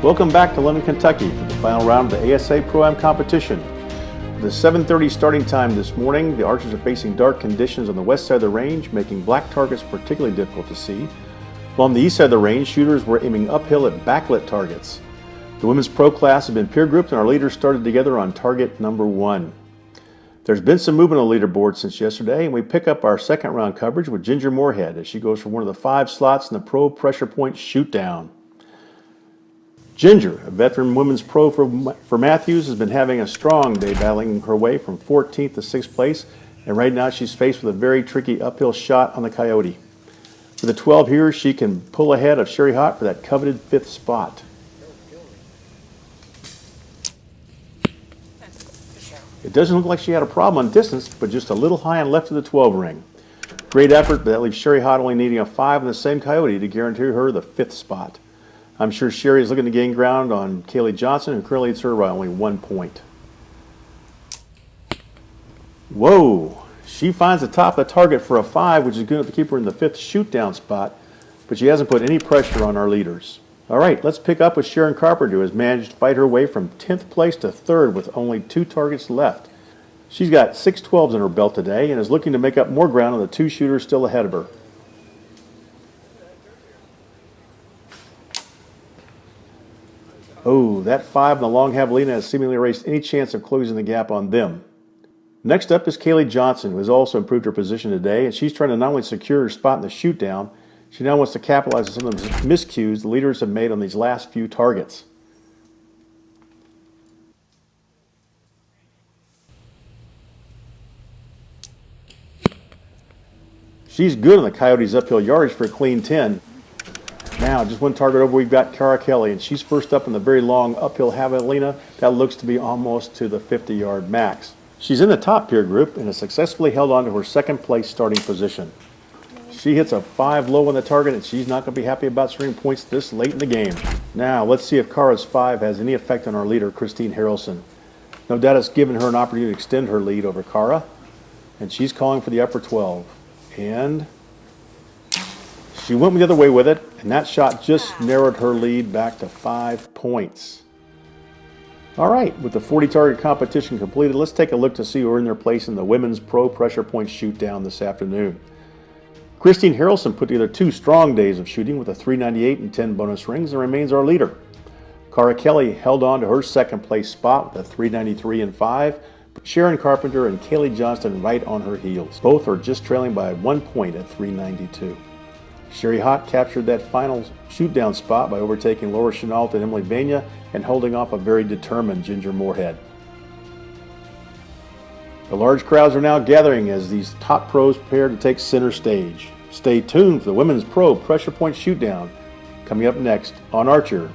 Welcome back to London, Kentucky for the final round of the ASA Pro-Am competition. With a 7:30 starting time this morning, the archers are facing dark conditions on the west side of the range, making black targets particularly difficult to see. While on the east side of the range, shooters were aiming uphill at backlit targets. The women's pro class has been peer grouped and our leaders started together on target number 1. There's been some movement on the leaderboard since yesterday, and we pick up our second round coverage with Ginger Morehead as she goes for one of the 5 slots in the Pro Pressure Point Shootdown. Ginger, a veteran women's pro for Matthews, has been having a strong day battling her way from 14th to 6th place, and right now she's faced with a very tricky uphill shot on the Coyote. With a 12 here, she can pull ahead of Sharon for that coveted 5th spot. It doesn't look like she had a problem on distance, but just a little high and left of the 12 ring. Great effort, but that leaves Sharon only needing a 5 in the same Coyote to guarantee her the 5th spot. I'm sure Sherry is looking to gain ground on Kaylee Johnson, who currently leads her by only 1 point. Whoa! She finds the top of the target for a 5, which is good enough to keep her in the 5th shoot-down spot, but she hasn't put any pressure on our leaders. All right, let's pick up with Sharon Carpenter, who has managed to fight her way from 10th place to 3rd with only 2 targets left. She's got 6 12s in her belt today and is looking to make up more ground on the 2 shooters still ahead of her. Oh, that 5 in the long javelina has seemingly erased any chance of closing the gap on them. Next up is Kaylee Johnson, who has also improved her position today, and she's trying to not only secure her spot in the shoot-down, she now wants to capitalize on some of the miscues the leaders have made on these last few targets. She's good on the Coyotes' uphill yardage for a clean 10. Now, just 1 target over, we've got Carr, and she's first up in the very long uphill javelina. That looks to be almost to the 50-yard max. She's in the top peer group and has successfully held on to her 2nd place starting position. She hits a 5 low on the target, and she's not going to be happy about scoring points this late in the game. Now, let's see if Carr's 5 has any effect on our leader, Christine Harrelson. No doubt it's given her an opportunity to extend her lead over Carr, and she's calling for the upper 12. And she went the other way with it, and that shot just narrowed her lead back to 5 points. All right, with the 40-target competition completed, let's take a look to see who are in their place in the Women's Pro Pressure Point Shootdown this afternoon. Christine Harrelson put together 2 strong days of shooting with a 398 and 10 bonus rings and remains our leader. Cara Kelly held on to her 2nd place spot with a 393 and 5, but Sharon Carpenter and Kaylee Johnston right on her heels. Both are just trailing by 1 point at 392. Sherry Hott captured that final shoot-down spot by overtaking Laura Chenault and Emily Vania and holding off a very determined Ginger Morehead. The large crowds are now gathering as these top pros prepare to take center stage. Stay tuned for the Women's Pro Pressure Point Shootdown coming up next on arcHER.